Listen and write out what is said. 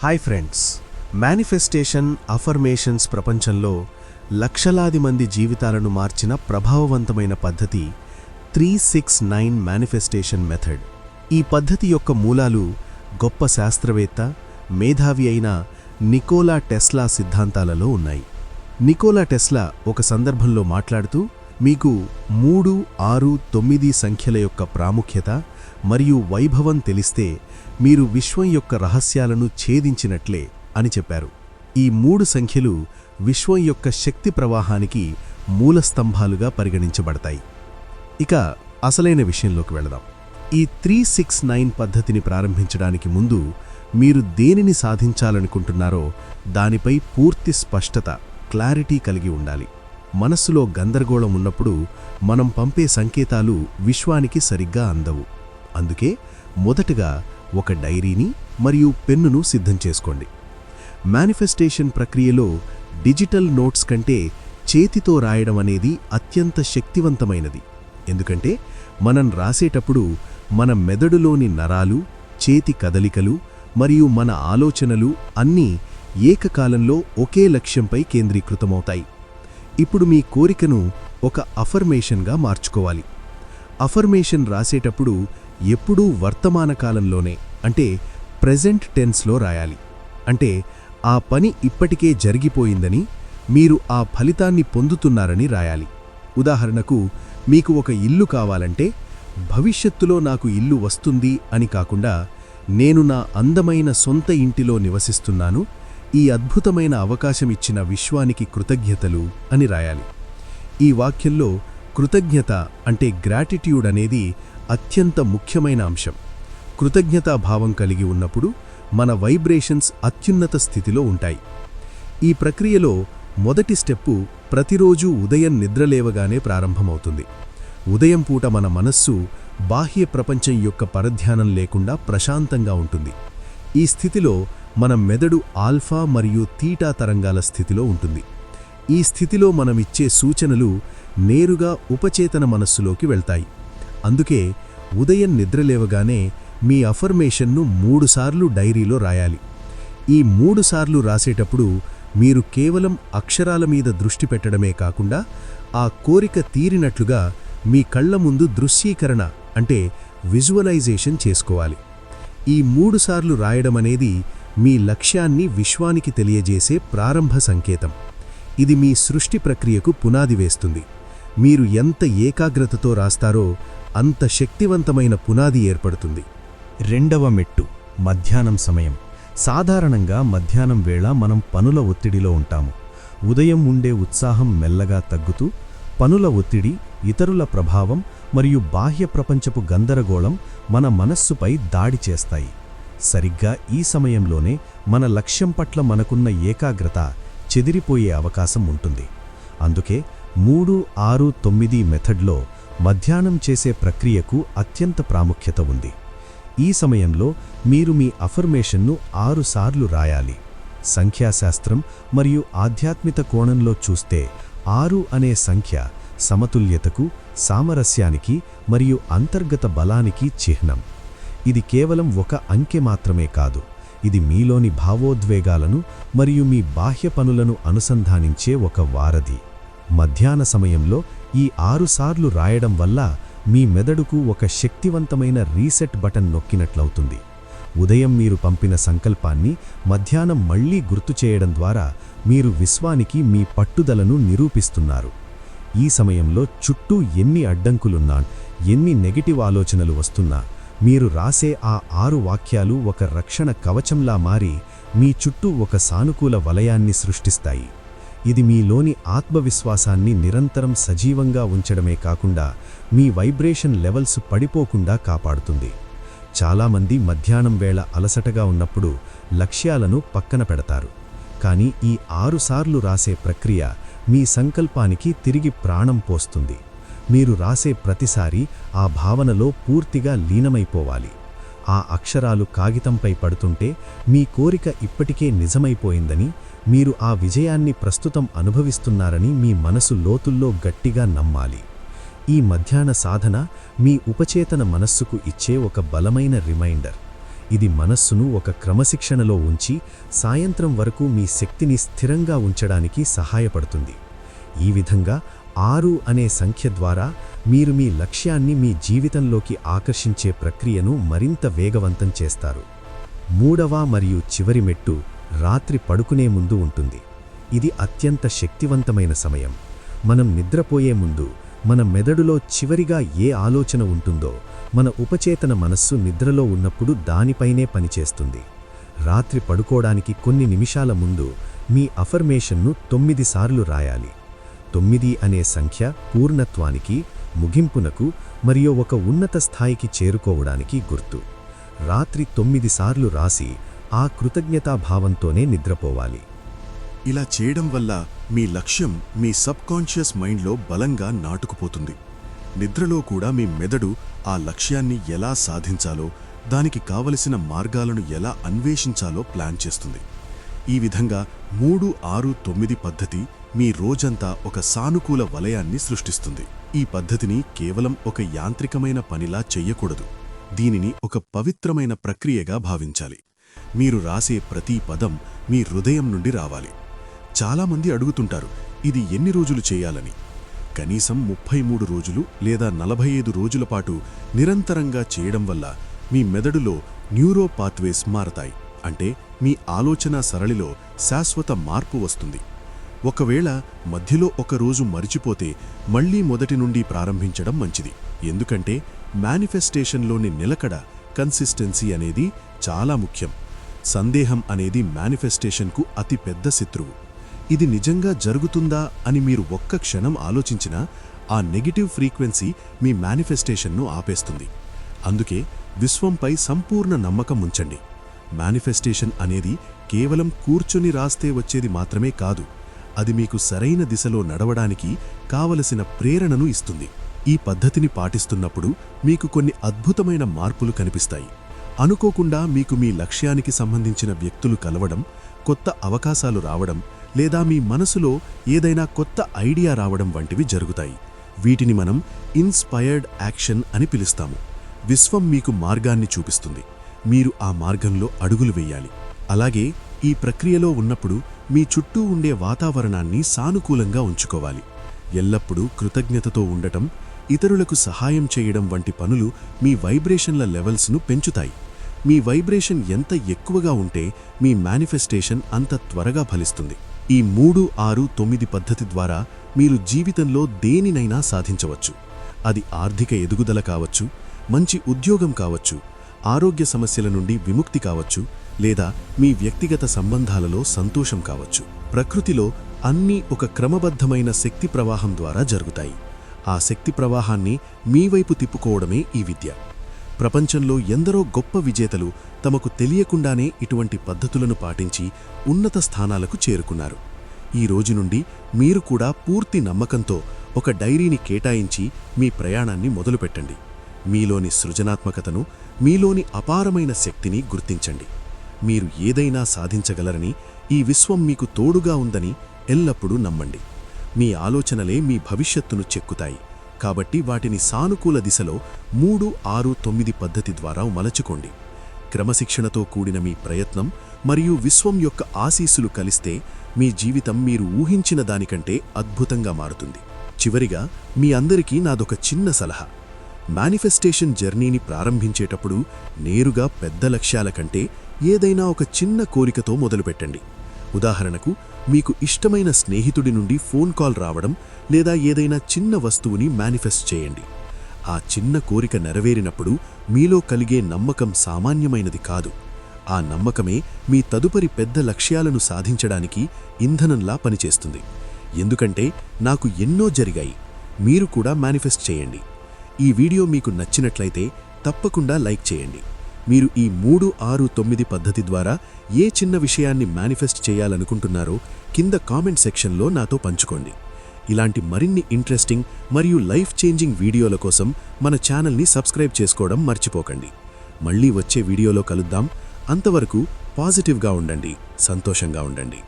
Hi friends, manifestation affirmations ప్రపంచంలో లక్షలాది మంది జీవితాలను మార్చిన ప్రభావవంతమైన పద్ధతి 369 మేనిఫెస్టేషన్ మెథడ్. ఈ పద్ధతి యొక్క మూలాలు గొప్ప శాస్త్రవేత్త, మేధావి అయిన నికోలా టెస్లా సిద్ధాంతాలలో ఉన్నాయి. నికోలా టెస్లా ఒక సందర్భంలో మాట్లాడుతూ, మీకు 3, 6, 9 సంఖ్యల యొక్క ప్రాముఖ్యత మరియు వైభవం తెలిస్తే మీరు విశ్వం యొక్క రహస్యాలను ఛేదించినట్లే అని చెప్పారు. ఈ 3 సంఖ్యలు విశ్వం యొక్క శక్తి ప్రవాహానికి మూలస్తంభాలుగా పరిగణించబడతాయి. ఇక అసలైన విషయంలోకి వెళదాం. ఈ 369 పద్ధతిని ప్రారంభించడానికి ముందు మీరు దేనిని సాధించాలనుకుంటున్నారో దానిపై పూర్తి స్పష్టత, క్లారిటీ కలిగి ఉండాలి. మనస్సులో గందరగోళం ఉన్నప్పుడు మనం పంపే సంకేతాలు విశ్వానికి సరిగ్గా అందవు. అందుకే మొదటగా ఒక డైరీని మరియు పెన్నును సిద్ధం చేసుకోండి. మేనిఫెస్టేషన్ ప్రక్రియలో డిజిటల్ నోట్స్ కంటే చేతితో రాయడం అనేది అత్యంత శక్తివంతమైనది. ఎందుకంటే మనం రాసేటప్పుడు మన మెదడులోని నరాలు, చేతి కదలికలు మరియు మన ఆలోచనలు అన్నీ ఏకకాలంలో ఒకే లక్ష్యంపై కేంద్రీకృతమవుతాయి. ఇప్పుడు మీ కోరికను ఒక అఫర్మేషన్గా మార్చుకోవాలి. అఫర్మేషన్ రాసేటప్పుడు ఎప్పుడూ వర్తమాన కాలంలోనే, అంటే ప్రెజెంట్ టెన్స్లో రాయాలి. అంటే ఆ పని ఇప్పటికే జరిగిపోయిందని, మీరు ఆ ఫలితాన్ని పొందుతున్నారని రాయాలి. ఉదాహరణకు, మీకు ఒక ఇల్లు కావాలంటే భవిష్యత్తులో నాకు ఇల్లు వస్తుంది అని కాకుండా, నేను నా అందమైన సొంత ఇంటిలో నివసిస్తున్నాను, ఈ అద్భుతమైన అవకాశం ఇచ్చిన విశ్వానికి కృతజ్ఞతలు అని రాయాలి. ఈ వాక్యంలో కృతజ్ఞత అంటే గ్రాటిట్యూడ్ అనేది అత్యంత ముఖ్యమైన అంశం. కృతజ్ఞతాభావం కలిగి ఉన్నప్పుడు మన వైబ్రేషన్స్ అత్యున్నత స్థితిలో ఉంటాయి. ఈ ప్రక్రియలో మొదటి స్టెప్పు ప్రతిరోజూ ఉదయం నిద్రలేవగానే ప్రారంభమవుతుంది. ఉదయం పూట మన మనస్సు బాహ్య ప్రపంచం యొక్క పరధ్యానం లేకుండా ప్రశాంతంగా ఉంటుంది. ఈ స్థితిలో మన మెదడు ఆల్ఫా మరియు తీటా తరంగాల స్థితిలో ఉంటుంది. ఈ స్థితిలో మనమిచ్చే సూచనలు నేరుగా ఉపచేతన మనస్సులోకి వెళ్తాయి. అందుకే ఉదయం నిద్రలేవగానే మీ అఫర్మేషన్ను 3 సార్లు డైరీలో రాయాలి. ఈ 3 సార్లు రాసేటప్పుడు మీరు కేవలం అక్షరాల మీద దృష్టి పెట్టడమే కాకుండా, ఆ కోరిక తీరినట్లుగా మీ కళ్ల ముందు దృశ్యీకరణ అంటే విజువలైజేషన్ చేసుకోవాలి. ఈ 3 సార్లు రాయడమనేది మీ లక్ష్యాన్ని విశ్వానికి తెలియజేసే ప్రారంభ సంకేతం. ఇది మీ సృష్టి ప్రక్రియకు పునాది వేస్తుంది. మీరు ఎంత ఏకాగ్రతతో రాస్తారో అంత శక్తివంతమైన పునాది ఏర్పడుతుంది. రెండవ మెట్టు, మధ్యాహ్నం సమయం. సాధారణంగా మధ్యాహ్నం వేళ మనం పనుల ఒత్తిడిలో ఉంటాము. ఉదయం ఉండే ఉత్సాహం మెల్లగా తగ్గుతూ, పనుల ఒత్తిడి, ఇతరుల ప్రభావం మరియు బాహ్య ప్రపంచపు గందరగోళం మన మనస్సుపై దాడి చేస్తాయి. సరిగ్గా ఈ సమయంలోనే మన లక్ష్యం పట్ల మనకున్న ఏకాగ్రత చెదిరిపోయే అవకాశం ఉంటుంది. అందుకే 3, 6, 9 మెథడ్లో మధ్యాహ్నం చేసే ప్రక్రియకు అత్యంత ప్రాముఖ్యత ఉంది. ఈ సమయంలో మీరు మీ అఫర్మేషన్ను 6 సార్లు రాయాలి. సంఖ్యాశాస్త్రం మరియు ఆధ్యాత్మిక కోణంలో చూస్తే 6 అనే సంఖ్య సమతుల్యతకు, సామరస్యానికి మరియు అంతర్గత బలానికి చిహ్నం. ఇది కేవలం ఒక అంకె మాత్రమే కాదు, ఇది మీలోని భావోద్వేగాలను మరియు మీ బాహ్య పనులను అనుసంధానించే ఒక వారధి. మధ్యాహ్న సమయంలో ఈ 6 సార్లు రాయడం వల్ల మీ మెదడుకు ఒక శక్తివంతమైన రీసెట్ బటన్ నొక్కినట్లవుతుంది. ఉదయం మీరు పంపిన సంకల్పాన్ని మధ్యాహ్నం మళ్లీ గుర్తు చేయడం ద్వారా మీరు విశ్వానికి మీ పట్టుదలను నిరూపిస్తున్నారు. ఈ సమయంలో చుట్టూ ఎన్ని అడ్డంకులున్నా, ఎన్ని నెగటివ్ ఆలోచనలు వస్తున్నా, మీరు రాసే ఆ 6 వాక్యాలు ఒక రక్షణ కవచంలా మారి మీ చుట్టూ ఒక సానుకూల వలయాన్ని సృష్టిస్తాయి. ఇది మీలోని ఆత్మవిశ్వాసాన్ని నిరంతరం సజీవంగా ఉంచడమే కాకుండా మీ వైబ్రేషన్ లెవెల్స్ పడిపోకుండా కాపాడుతుంది. చాలామంది మధ్యాహ్నం వేళ అలసటగా ఉన్నప్పుడు లక్ష్యాలను పక్కన పెడతారు. కానీ ఈ 6 సార్లు రాసే ప్రక్రియ మీ సంకల్పానికి తిరిగి ప్రాణం పోస్తుంది. మీరు రాసే ప్రతిసారి ఆ భావనలో పూర్తిగా లీనమైపోవాలి. ఆ అక్షరాలు కాగితంపై పడుతుంటే మీ కోరిక ఇప్పటికే నిజమైపోయిందని, మీరు ఆ విజయాన్ని ప్రస్తుతం అనుభవిస్తున్నారని మీ మనసు లోతుల్లో గట్టిగా నమ్మాలి. ఈ మధ్యాహ్న సాధన మీ ఉపచేతన మనస్సుకు ఇచ్చే ఒక బలమైన రిమైండర్. ఇది మనస్సును ఒక క్రమశిక్షణలో ఉంచి సాయంత్రం వరకు మీ శక్తిని స్థిరంగా ఉంచడానికి సహాయపడుతుంది. ఈ విధంగా 6 అనే సంఖ్య ద్వారా మీరు మీ లక్ష్యాన్ని మీ జీవితంలోకి ఆకర్షించే ప్రక్రియను మరింత వేగవంతం చేస్తారు. 3వ మరియు చివరి మెట్టు రాత్రి పడుకునే ముందు ఉంటుంది. ఇది అత్యంత శక్తివంతమైన సమయం. మనం నిద్రపోయే ముందు మన మెదడులో చివరిగా ఏ ఆలోచన ఉంటుందో మన ఉపచేతన మనస్సు నిద్రలో ఉన్నప్పుడు దానిపైనే పనిచేస్తుంది. రాత్రి పడుకోవడానికి కొన్ని నిమిషాల ముందు మీ అఫర్మేషన్ను 9 సార్లు రాయాలి. 9 అనే సంఖ్య పూర్ణత్వానికి, ముగింపునకు మరియు ఒక ఉన్నత స్థాయికి చేరుకోవడానికి గుర్తు. రాత్రి 9 సార్లు రాసి ఆ కృతజ్ఞతాభావంతోనే నిద్రపోవాలి. ఇలా చేయడం వల్ల మీ లక్ష్యం మీ సబ్కాన్షియస్ మైండ్లో బలంగా నాటుకుపోతుంది. నిద్రలో కూడా మీ మెదడు ఆ లక్ష్యాన్ని ఎలా సాధించాలో, దానికి కావలసిన మార్గాలను ఎలా అన్వేషించాలో ప్లాన్ చేస్తుంది. ఈ విధంగా 3, 6, 9 పద్ధతి మీ రోజంతా ఒక సానుకూల వలయాన్ని సృష్టిస్తుంది. ఈ పద్ధతిని కేవలం ఒక యాంత్రికమైన పనిలా చెయ్యకూడదు. దీనిని ఒక పవిత్రమైన ప్రక్రియగా భావించాలి. మీరు రాసే ప్రతి పదం మీ హృదయం నుండి రావాలి. చాలామంది అడుగుతుంటారు, ఇది ఎన్ని రోజులు చేయాలని. కనీసం 33 రోజులు లేదా 45 రోజుల పాటు నిరంతరంగా చేయడం వల్ల మీ మెదడులో న్యూరో పాత్వేస్ మారతాయి. అంటే మీ ఆలోచన సరళిలో శాశ్వత మార్పు వస్తుంది. ఒకవేళ మధ్యలో ఒక రోజు మరిచిపోతే మళ్లీ మొదటి నుండి ప్రారంభించడం మంచిది. ఎందుకంటే మేనిఫెస్టేషన్లోని నిలకడ, కన్సిస్టెన్సీ అనేది చాలా ముఖ్యం. సందేహం అనేది మేనిఫెస్టేషన్కు అతి పెద్ద శత్రువు. ఇది నిజంగా జరుగుతుందా అని మీరు ఒక్క క్షణం ఆలోచించినా ఆ నెగటివ్ ఫ్రీక్వెన్సీ మీ మేనిఫెస్టేషన్ను ఆపేస్తుంది. అందుకే విశ్వంపై సంపూర్ణ నమ్మకం ఉంచండి. మేనిఫెస్టేషన్ అనేది కేవలం కూర్చొని రాస్తే వచ్చేది మాత్రమే కాదు. అది మీకు సరైన దిశలో నడవడానికి కావలసిన ప్రేరణను ఇస్తుంది. ఈ పద్ధతిని పాటిస్తున్నప్పుడు మీకు కొన్ని అద్భుతమైన మార్పులు కనిపిస్తాయి. అనుకోకుండా మీకు మీ లక్ష్యానికి సంబంధించిన వ్యక్తులు కలవడం, కొత్త అవకాశాలు రావడం, లేదా మీ మనసులో ఏదైనా కొత్త ఐడియా రావడం వంటివి జరుగుతాయి. వీటిని మనం ఇన్స్పైర్డ్ యాక్షన్ అని పిలుస్తాము. విశ్వం మీకు మార్గాన్ని చూపిస్తుంది. మీరు ఆ మార్గంలో అడుగులు వేయాలి. అలాగే ఈ ప్రక్రియలో ఉన్నప్పుడు మీ చుట్టూ ఉండే వాతావరణాన్ని సానుకూలంగా ఉంచుకోవాలి. ఎల్లప్పుడూ కృతజ్ఞతతో ఉండటం, ఇతరులకు సహాయం చేయడం వంటి పనులు మీ వైబ్రేషన్ల లెవెల్స్ను పెంచుతాయి. మీ వైబ్రేషన్ ఎంత ఎక్కువగా ఉంటే మీ మేనిఫెస్టేషన్ అంత త్వరగా ఫలిస్తుంది. ఈ 3, 6, 9 పద్ధతి ద్వారా మీరు జీవితంలో దేనినైనా సాధించవచ్చు. అది ఆర్థిక ఎదుగుదల కావచ్చు, మంచి ఉద్యోగం కావచ్చు, ఆరోగ్య సమస్యల నుండి విముక్తి కావచ్చు, లేదా మీ వ్యక్తిగత సంబంధాలలో సంతోషం కావచ్చు. ప్రకృతిలో అన్నీ ఒక క్రమబద్ధమైన శక్తి ప్రవాహం ద్వారా జరుగుతాయి. ఆ శక్తి ప్రవాహాన్ని మీ వైపు తిప్పుకోవడమే ఈ విద్య. ప్రపంచంలో ఎందరో గొప్ప విజేతలు తమకు తెలియకుండానే ఇటువంటి పద్ధతులను పాటించి ఉన్నత స్థానాలకు చేరుకున్నారు. ఈ రోజు నుండి మీరు కూడా పూర్తి నమ్మకంతో ఒక డైరీని కేటాయించి మీ ప్రయాణాన్ని మొదలుపెట్టండి. మీలోని సృజనాత్మకతను, మీలోని అపారమైన శక్తిని గుర్తించండి. మీరు ఏదైనా సాధించగలరని, ఈ విశ్వం మీకు తోడుగా ఉందని ఎల్లప్పుడూ నమ్మండి. మీ ఆలోచనలే మీ భవిష్యత్తును చెక్కుతాయి. కాబట్టి వాటిని సానుకూల దిశలో 3, 6, 9 పద్ధతి ద్వారా మలచుకోండి. క్రమశిక్షణతో కూడిన మీ ప్రయత్నం మరియు విశ్వం యొక్క ఆశీస్సులు కలిస్తే మీ జీవితం మీరు ఊహించిన దానికంటే అద్భుతంగా మారుతుంది. చివరిగా మీ అందరికీ నాదొక చిన్న సలహా. మేనిఫెస్టేషన్ జర్నీని ప్రారంభించేటప్పుడు నేరుగా పెద్ద లక్ష్యాల కంటే ఏదైనా ఒక చిన్న కోరికతో మొదలుపెట్టండి. ఉదాహరణకు, మీకు ఇష్టమైన స్నేహితుడి నుండి ఫోన్ కాల్ రావడం లేదా ఏదైనా చిన్న వస్తువుని మేనిఫెస్ట్ చేయండి. ఆ చిన్న కోరిక నెరవేరినప్పుడు మీలో కలిగే నమ్మకం సామాన్యమైనది కాదు. ఆ నమ్మకమే మీ తదుపరి పెద్ద లక్ష్యాలను సాధించడానికి ఇంధనంలా పనిచేస్తుంది. ఎందుకంటే నాకు ఎన్నో జరిగాయి. మీరు కూడా మేనిఫెస్ట్ చేయండి. ఈ వీడియో మీకు నచ్చినట్లయితే తప్పకుండా లైక్ చేయండి. మీరు ఈ 3, 6, 9 పద్ధతి ద్వారా ఏ చిన్న విషయాన్ని మేనిఫెస్ట్ చేయాలనుకుంటున్నారో కింద కామెంట్ సెక్షన్లో నాతో పంచుకోండి. ఇలాంటి మరిన్ని ఇంట్రెస్టింగ్ మరియు లైఫ్ చేంజింగ్ వీడియోల కోసం మన ఛానల్ని సబ్స్క్రైబ్ చేసుకోవడం మర్చిపోకండి. మళ్ళీ వచ్చే వీడియోలో కలుద్దాం. అంతవరకు పాజిటివ్గా ఉండండి, సంతోషంగా ఉండండి.